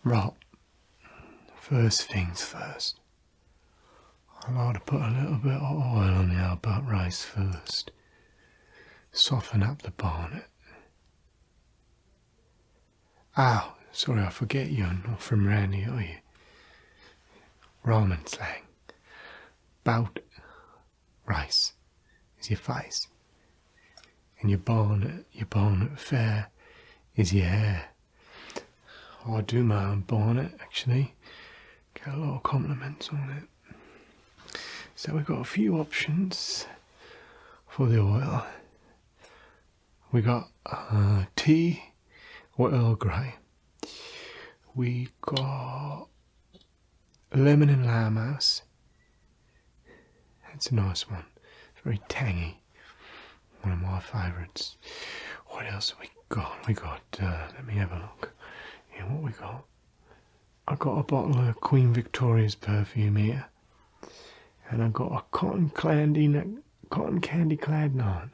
Right, first things first. I like to put a little bit of oil on the old butt race first. Soften up the bonnet. Oh, sorry, I forget you're not from round here, are you? Roman slang. Bout race is your face. And your bonnet fair is your hair. I do my own bonnet, actually. Get a lot of compliments on it. So we've got a few options for the oil. We got tea or Earl Grey. We got lemon and limehouse. That's a nice one. Very tangy. One of my favourites. What else have we got? We got, let me have a look. Yeah, what we got? I got a bottle of Queen Victoria's perfume here. And I got a cotton candy clad nine.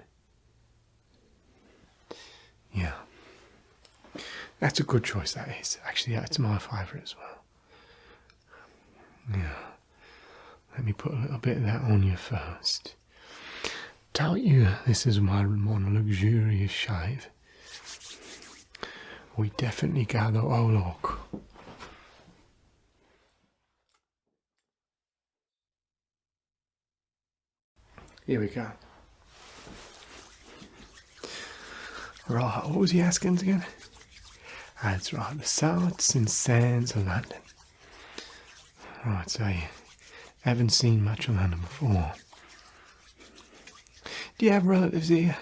Yeah. That's a good choice, that is. Actually, that's my favourite as well. Yeah. Let me put a little bit of that on you first. Tell you, this is my more luxurious shave. We definitely gather a look. Here we go. Right, what was he asking again? That's right, the sights and sounds of London. Right, so you haven't seen much of London before. Do you have relatives here?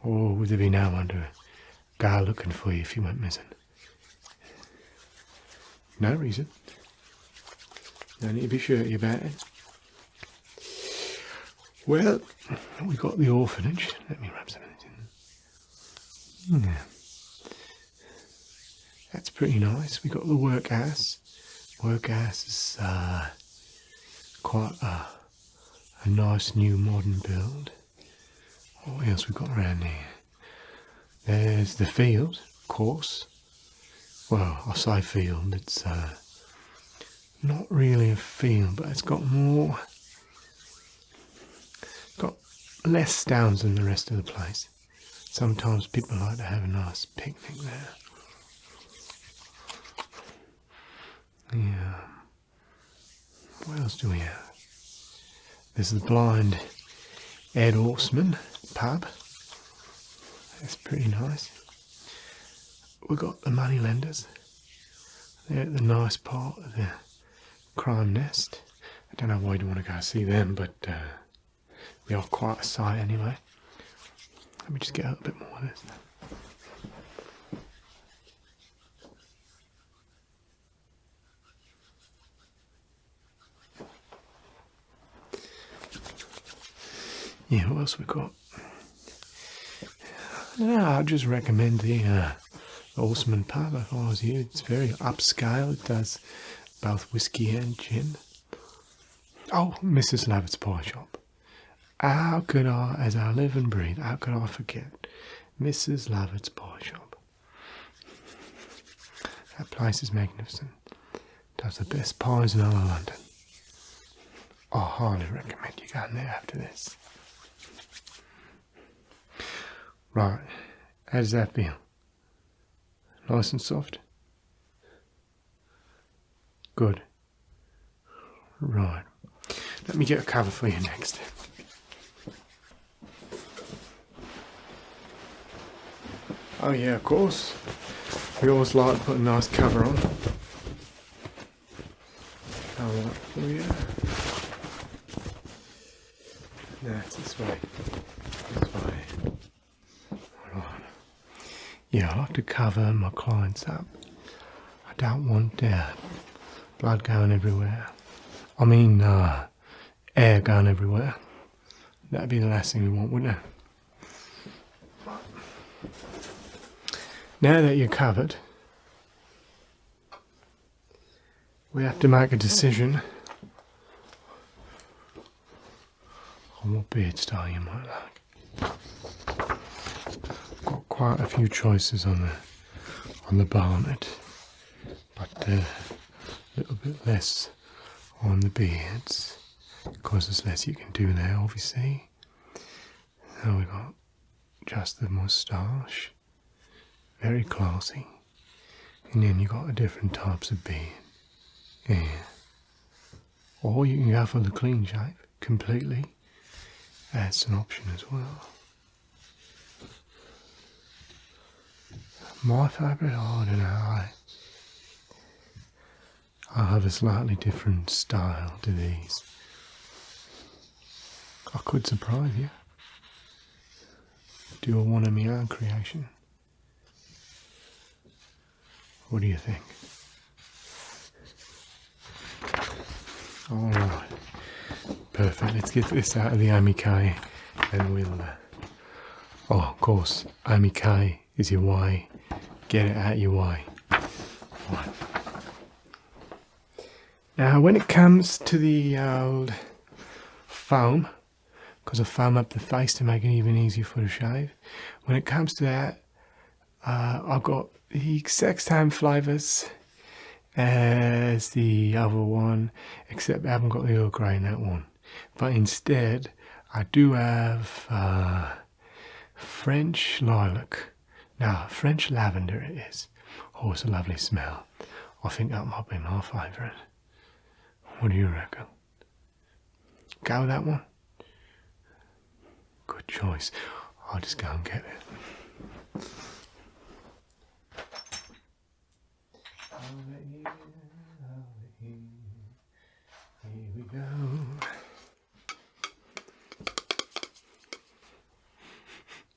Or would there be no one to go looking for you if you went missing? No reason. No need to be shirty about it. Well, we got the orphanage. Let me wrap some of this in. Yeah. That's pretty nice. We got the workhouse. Workhouse is quite a nice new modern build. What else we got around here? There's the field, of course. Well, I say field, it's not really a field, but it's got less stones than the rest of the place. Sometimes people like to have a nice picnic there. Yeah. What else do we have? There's the Blind Ed Horseman pub. That's pretty nice. We've got the moneylenders. They're at the nice part of the crime nest. I don't know why you'd want to go see them, but they are quite a sight anyway. Let me just get a little bit more of this. Yeah, what else we got? No, I'd just recommend the Horseman pub if I was you. It's very upscale. It does both whiskey and gin. Oh, Mrs. Lovett's Pie Shop. How could I, as I live and breathe, how could I forget Mrs. Lovett's Pie Shop? That place is magnificent. Does the best pies in all of London. I highly recommend you going there after this. Right, how does that feel? Nice and soft? Good. Right, let me get a cover for you next. Oh yeah, of course. We always like to put a nice cover on. Cover that for you. No, it's this way. This way. Right. Yeah, I like to cover my clients up. I don't want blood going everywhere. I mean, air going everywhere. That'd be the last thing we want, wouldn't it? Now that you're covered, we have to make a decision on what beard style you might like. Got quite a few choices on the bonnet, a little bit less on the beards, because there's less you can do there, obviously. So we got just the moustache, very classy, and then you got the different types of beard. Yeah. Or you can go for the clean shave completely. That's an option as well. My favourite, I don't know. I have a slightly different style to these. I could surprise you. Do I want a my own creation? What do you think? Alright. Perfect. Let's get this out of the Amy K and we'll... oh, of course, Amy K is your way. Get it out your way. Right. Now, when it comes to the old foam, because I foam up the face to make it even easier for the shave, when it comes to that, I've got the exact same flavours as the other one, except I haven't got the Earl Grey in that one. But instead, I do have French lilac. No, French lavender it is. Oh, it's a lovely smell. I think that might be my favourite. What do you reckon? Go with that one? Good choice. I'll just go and get it. Here we go.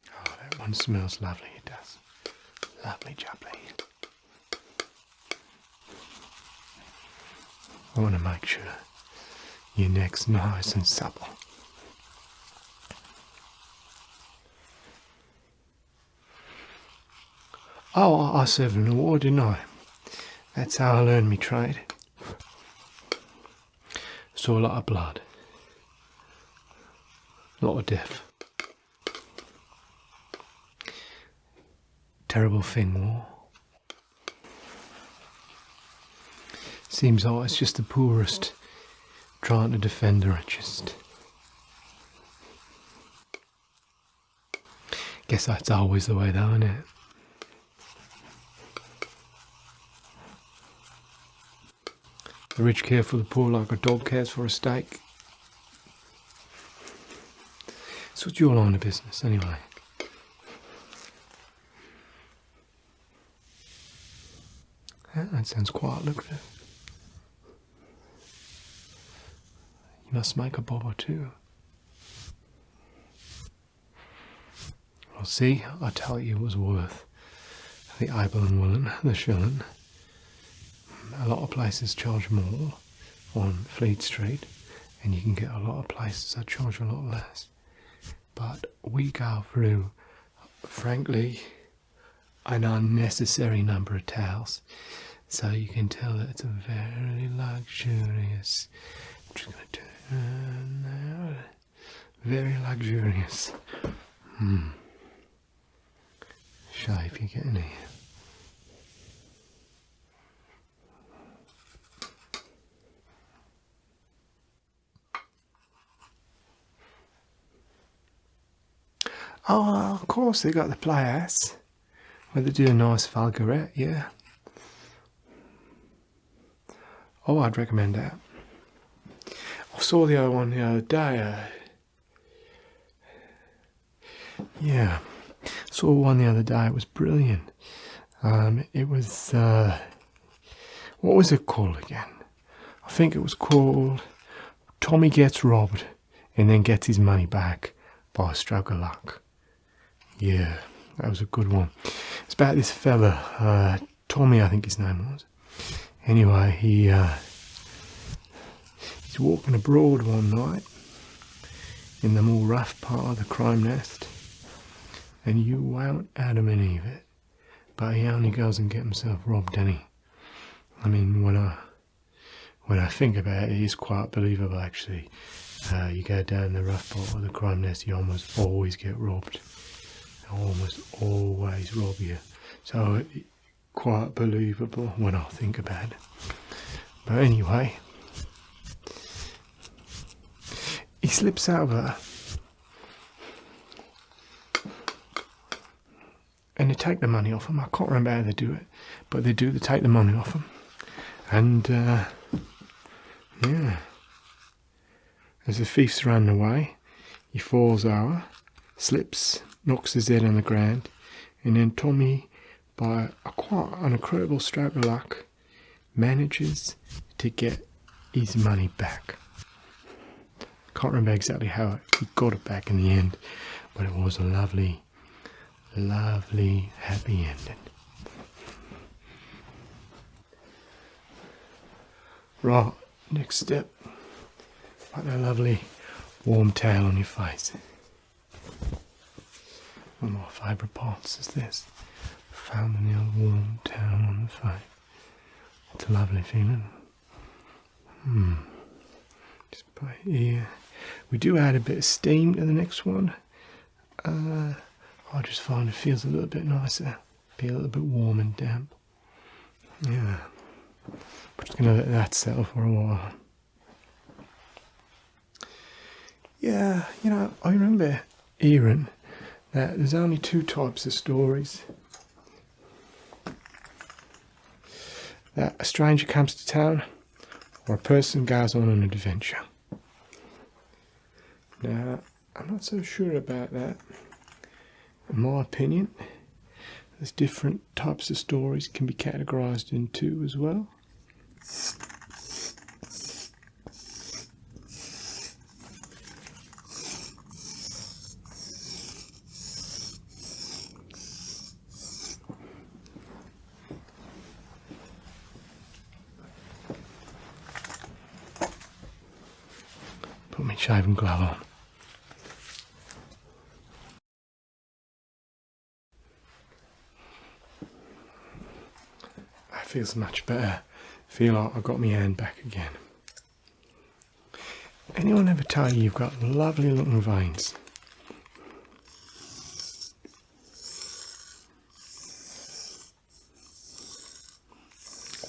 Oh, that one smells lovely, it does. Lovely jubbly. I want to make sure your neck's nice and supple. Oh, I served an award, didn't I? That's how I learned my trade. Saw a lot of blood. A lot of death. Terrible thing, war. Seems like it's just the poorest trying to defend the richest. Guess that's always the way though, isn't it? The rich care for the poor like a dog cares for a steak. It's what's your line of business anyway. That sounds quite lucrative. You must make a bob or two. Well, see, I tell you it was worth the able and willing, the shilling. A lot of places charge more on Fleet Street, and you can get a lot of places that charge a lot less. But we go through, frankly, an unnecessary number of towels, so you can tell that it's a very luxurious. I'm just going to turn out. Very luxurious. Shave you're getting here. Oh, of course they got the playhouse where they do a nice vulgarette, yeah. Oh, I'd recommend that. I saw the other one the other day. Yeah, saw one the other day. It was brilliant. It was what was it called again? I think it was called Tommy Gets Robbed and Then Gets His Money Back by a Stroke of Luck. Yeah, that was a good one. It's about this fella, Tommy, I think his name was. Anyway, he's walking abroad one night in the more rough part of the crime nest, and you won't Adam and Eve it, but he only goes and gets himself robbed, doesn't he? I mean, when I think about it, it's quite believable actually. You go down the rough part of the crime nest, you almost always get robbed. They almost always rob you. So quite believable when I think about it. But anyway, he slips over and they take the money off him. I can't remember how they do it, but they take the money off him. And yeah, as the thief's running away, he falls over, slips, knocks his head on the ground, and then Tommy, by quite an incredible stroke of luck, manages to get his money back. Can't remember exactly how he got it back in the end, but it was a lovely, lovely, happy ending. Right, next step, put a lovely warm towel on your face. One of my favourite parts is this, found a warm towel on the face. It's a lovely feeling. Just put it here. We do add a bit of steam to the next one. I just find it feels a little bit nicer, be a little bit warm and damp. Yeah, we're just going to let that settle for a while. Yeah, you know, I remember hearing that there's only two types of stories. That a stranger comes to town, or a person goes on an adventure. Now, I'm not so sure about that. In my opinion, there's different types of stories can be categorised into as well. Put my shaving glove on. That feels much better. Feel like I got my hand back again. Anyone ever tell you you've got lovely looking veins?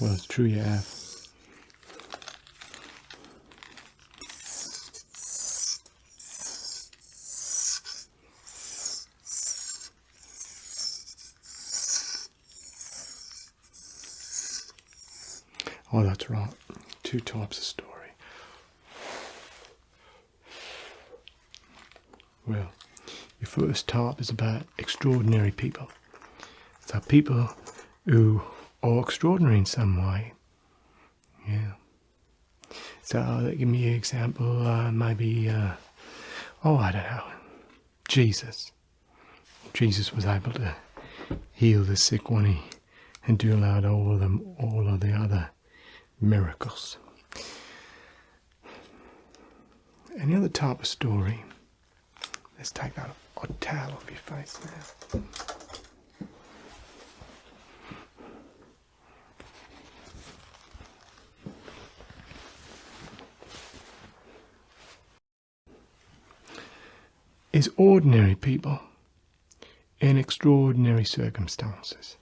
Well, it's true you have. Oh, that's right. Two types of story. Well, your first type is about extraordinary people. So people who are extraordinary in some way. Yeah. So give me an example. Maybe, I don't know. Jesus. Jesus was able to heal the sick one and do all of the other miracles. Any other type of story? Let's take that odd towel off your face now. Is ordinary people in extraordinary circumstances.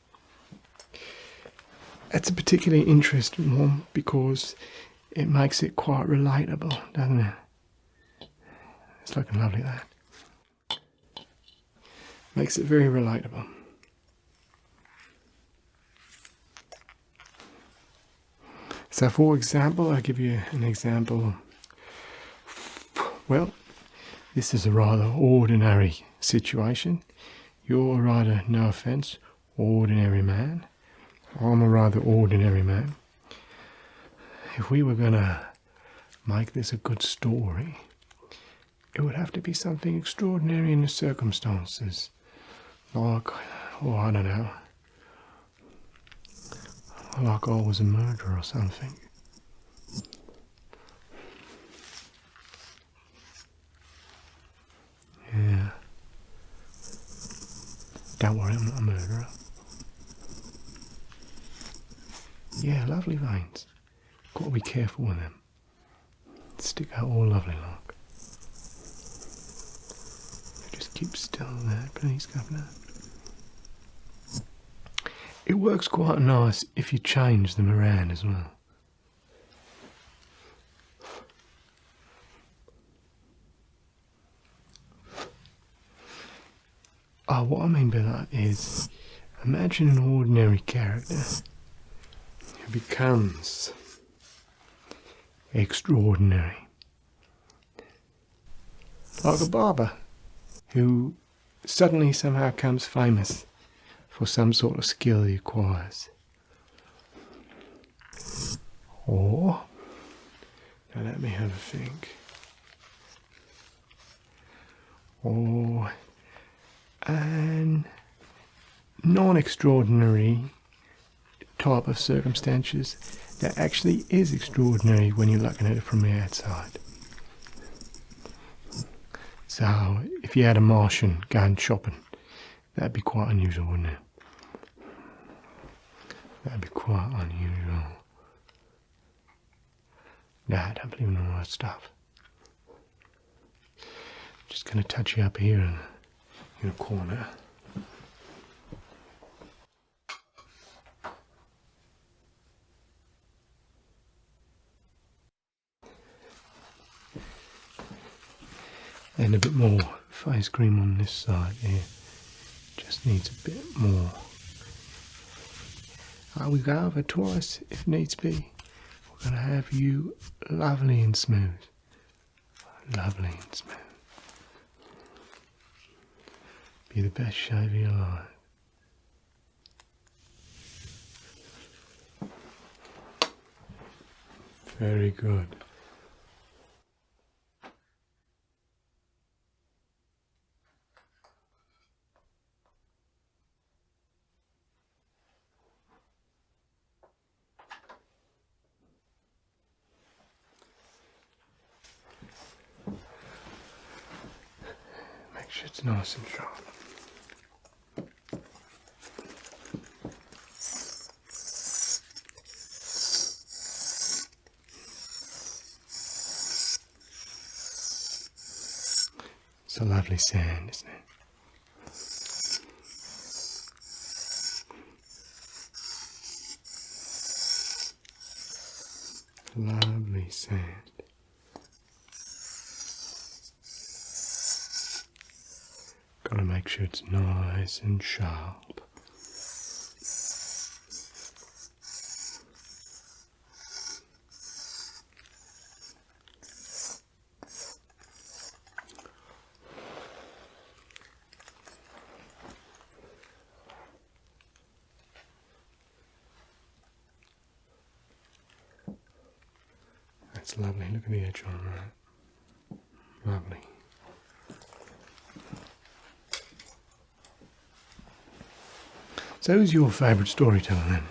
That's a particularly interesting one because it makes it quite relatable, doesn't it? It's looking lovely, that. Makes it very relatable. So for example, I'll give you an example. Well, this is a rather ordinary situation. You're a rather, no offence, ordinary man. I'm a rather ordinary man. If we were going to make this a good story, it would have to be something extraordinary in the circumstances. Like, I don't know. Like I was a murderer or something. Yeah. Don't worry, I'm not a murderer. Yeah, lovely veins. Got to be careful with them. Stick out all lovely like. Just keep still there, please, Governor. It works quite nice if you change them around as well. Oh, what I mean by that is, imagine an ordinary character who becomes extraordinary. Like a barber who suddenly somehow becomes famous for some sort of skill he acquires. Or, now let me have a think. Or an non-extraordinary type of circumstances that actually is extraordinary when you're looking at it from the outside. So, if you had a Martian going shopping, that'd be quite unusual, wouldn't it? That'd be quite unusual. Nah, I don't believe in all that stuff. Just going to touch you up here in a corner. And a bit more face cream on this side here. Just needs a bit more. We go over twice if needs be. We're going to have you lovely and smooth. Lovely and smooth. Be the best shave of your life. Very good. Make sure it's nice and sharp. It's a lovely sound, isn't it? Lovely sound. Gotta make sure it's nice and sharp. That's lovely. Look at the edge on that. Lovely. So who's your favourite storyteller then?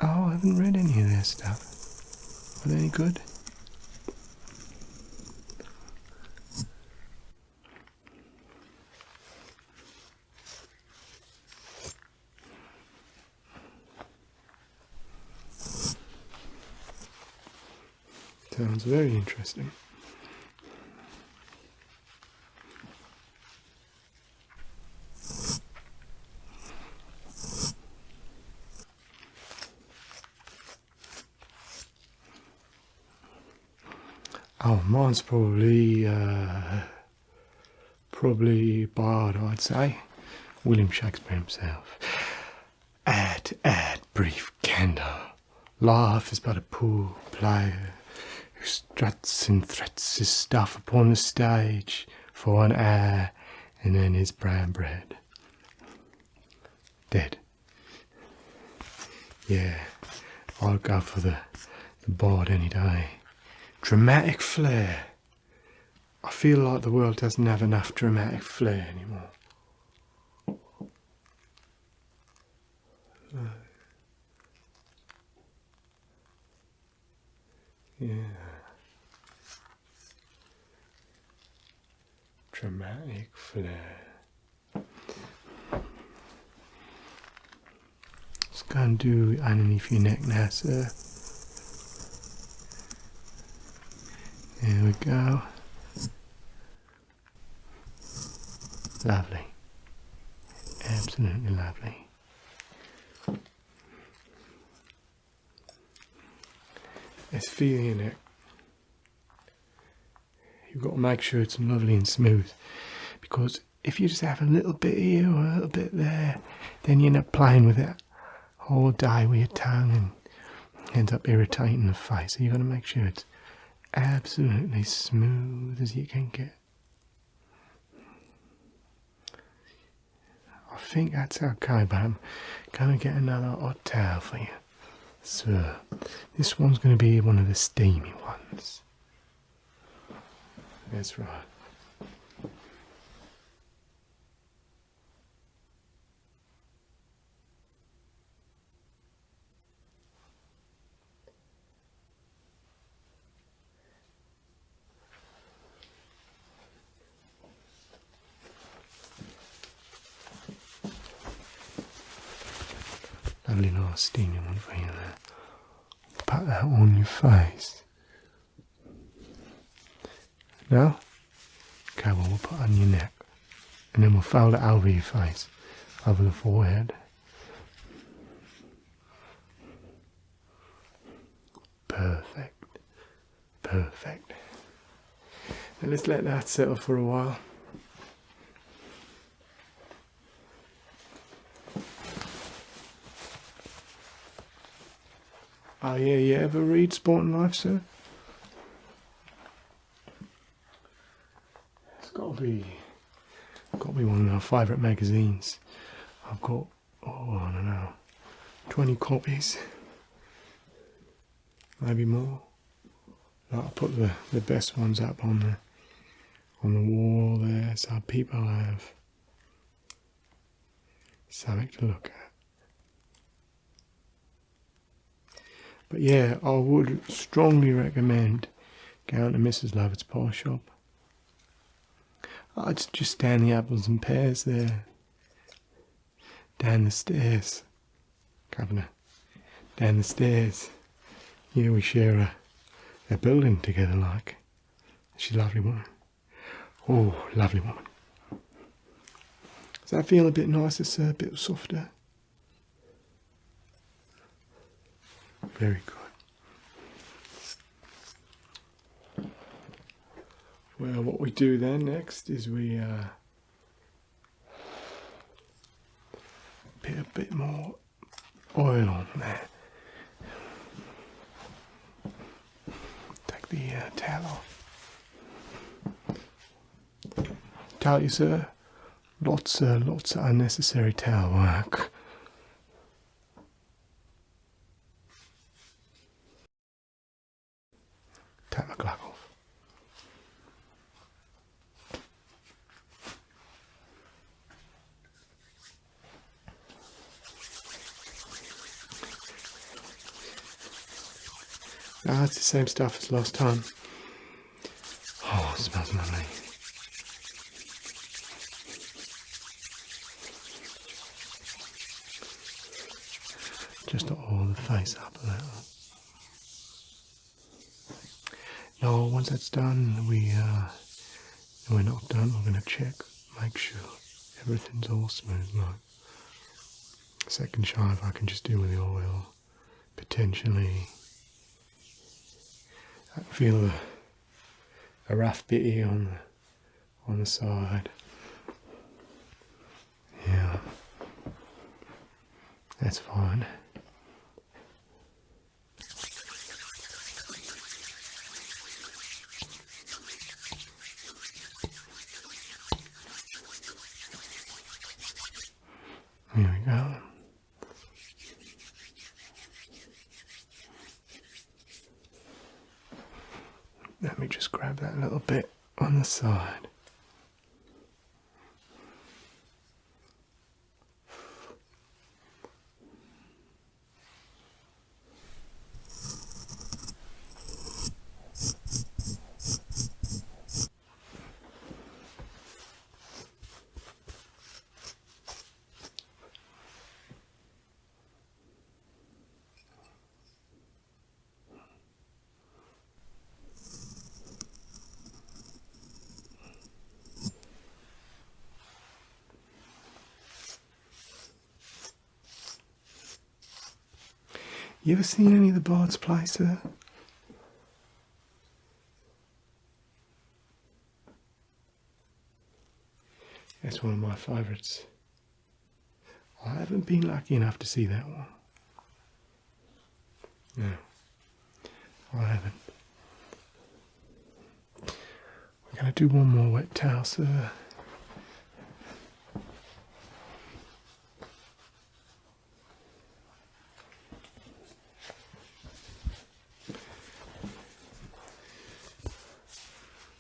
Oh, I haven't read any of their stuff. Are they any good? Sounds very interesting. Oh, mine's probably Bard, I'd say. William Shakespeare himself. Add, brief candour. Life is but a poor player who struts and threats his stuff upon the stage for an hour and then his brown bread. Dead. Yeah, I'll go for the Bard any day. Dramatic flair. I feel like the world doesn't have enough dramatic flair anymore. Yeah. Dramatic flair. Let's go and do underneath your neck now, sir. There we go. Lovely. Absolutely lovely. It's feeling in it. You've got to make sure it's lovely and smooth, because if you just have a little bit here or a little bit there, then you end up playing with it all day with your tongue and ends up irritating the face. So you've got to make sure it's absolutely smooth as you can get. I think that's okay, but I'm going to get another hot towel for you. So this one's going to be one of the steamy ones. That's right. Lovely nice steamy one for you there. Put that on your face. Now? Okay, well we'll put it on your neck. And then we'll fold it over your face. Over the forehead. Perfect. Perfect. Now let's let that settle for a while. Oh yeah, you ever read Sport and Life, sir? It's got to be one of our favourite magazines. I've got, I don't know, 20 copies, maybe more. I'll put the best ones up on the wall there, so people have something to look at. But yeah, I would strongly recommend going to Mrs. Lovett's pie shop. I'd just stand the apples and pears there. Down the stairs. Governor. Down the stairs. Yeah, we share a building together like. She's a lovely woman. Oh, lovely woman. Does that feel a bit nicer, sir? A bit softer? Very good. Well, what we do then next is we put a bit more oil on there. Take the towel off. Tell you, sir, lots of unnecessary towel work. Take my glove off. Ah, it's the same stuff as last time. Oh, it smells lovely. Just to oil the face up a little. Now, once that's done, we're not done. We're going to check, make sure everything's all smooth. Like second shave, I can just do with the oil. Potentially, I can feel a rough bit here on the side. Yeah, that's fine. Here we go. Let me just grab that little bit on the side. You ever seen any of the birds play, sir? That's one of my favourites. I haven't been lucky enough to see that one. No, I haven't. We're going to do one more wet towel, sir.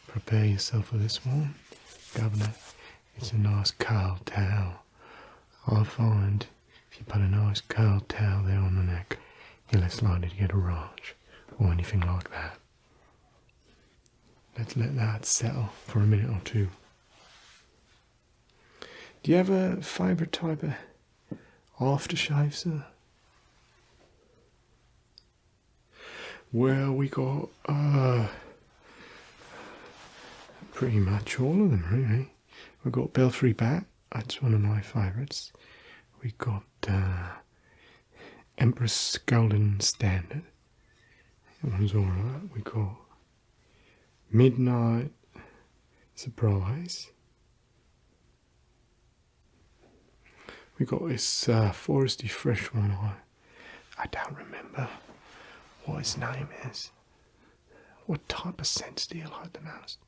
Prepare yourself for this one, Governor. It's a nice cold towel. I find if you put a nice cold towel there on the neck, you're less likely to get a rash or anything like that. Let's let that settle for a minute or two. Do you have a favourite type of aftershave, sir? Well, we got pretty much all of them, really. We've got Belfry Bat, that's one of my favourites. We got Empress Golden Standard, that one's alright. We got Midnight Surprise. We got this foresty fresh one. I don't remember what his name is. What type of scents do you like the most?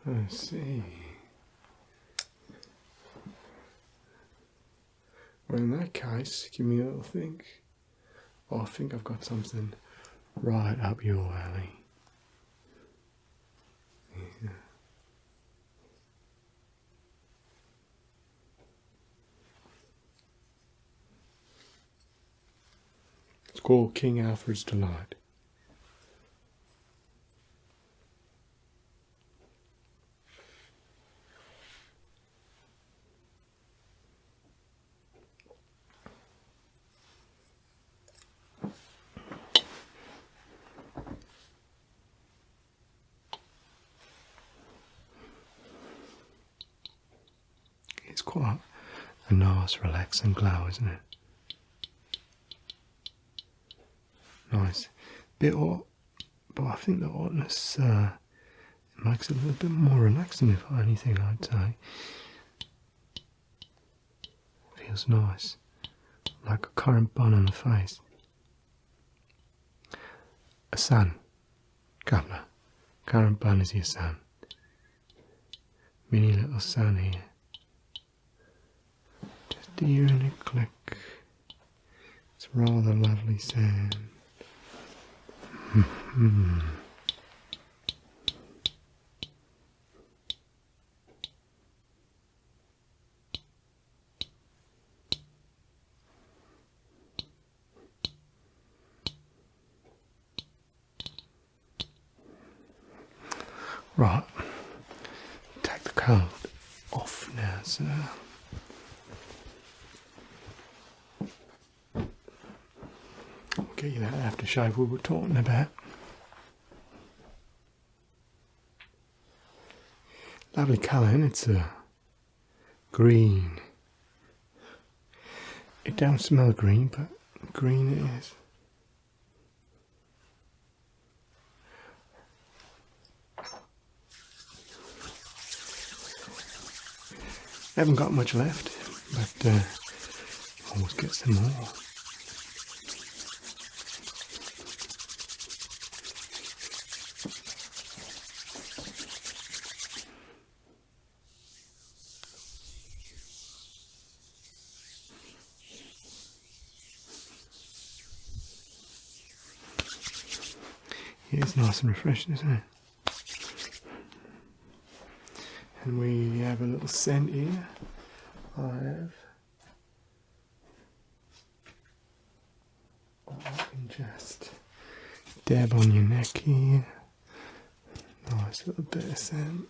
Let's see. Well, in that case, give me a little think. Oh, I think I've got something right up your alley. Yeah. It's called King Alfred's Delight. It's quite a nice, relaxing glow, isn't it? Nice. Bit hot, but I think the hotness makes it a little bit more relaxing, if anything, I'd say. Feels nice. Like a currant bun on the face. A sun. Governor. Currant bun is your sun. Mini little sun here. Just a unique click. It's rather lovely sound. Right, take the coat off now, sir. I'll get you that aftershave we were talking about. Lovely colour, and it's a green. It don't smell green, but green it is. I haven't got much left, but always get some more. Yeah, it's nice and refreshing, isn't it? And we have a little scent here. I can just dab on your neck here. Nice little bit of scent.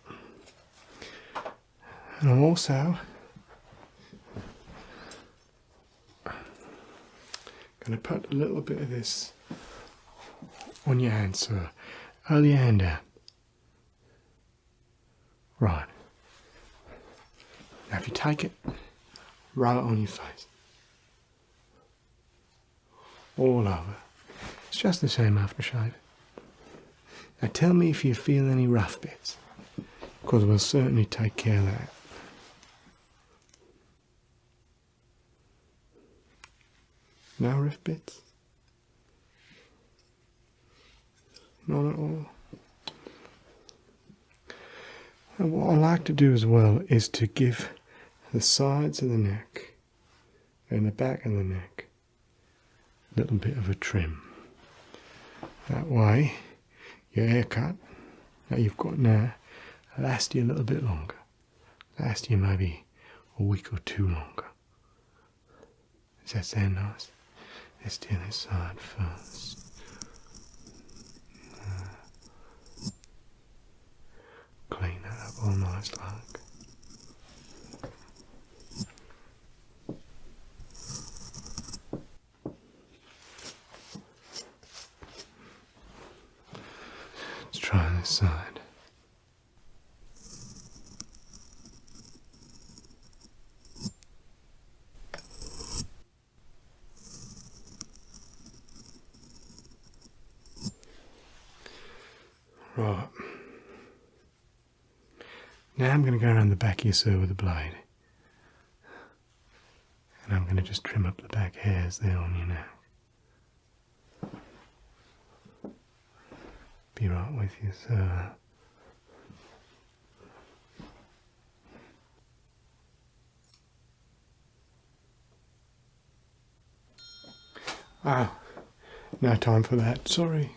And I'm also going to put a little bit of this on your hand, sir. Hold your hand out. Right. Now if you take it, rub it on your face. All over. It's just the same aftershave. Now tell me if you feel any rough bits, because we'll certainly take care of that. No rough bits? Not at all. And what I like to do as well is to give the sides of the neck and the back of the neck a little bit of a trim. That way your haircut that you've got now lasts you a little bit longer. Lasts you maybe a week or two longer. Does that sound nice? Let's do this side first. Clean that up all nice like. Let's try this side. Right. Now I'm going to go around the back of your sir with the blade. And I'm going to just trim up the back hairs there on your neck. Be right with you, sir. Oh, no time for that, sorry.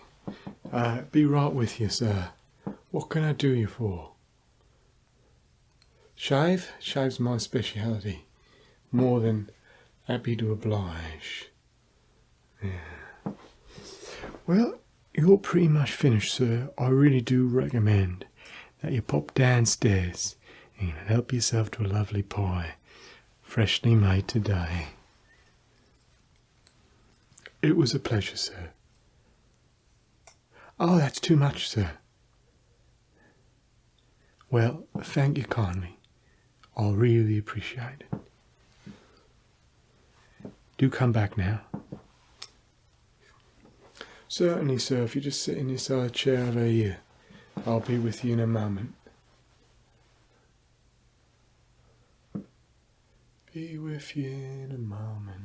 Be right with you, sir. What can I do you for? Shave? Shave's my speciality. More than happy to oblige. Yeah. Well, you're pretty much finished, sir. I really do recommend that you pop downstairs and help yourself to a lovely pie, freshly made today. It was a pleasure, sir. Oh, that's too much, sir. Well, thank you kindly. I'll really appreciate it. Do come back now. Certainly, sir. If you just sit in this chair over here, I'll be with you in a moment. Be with you in a moment.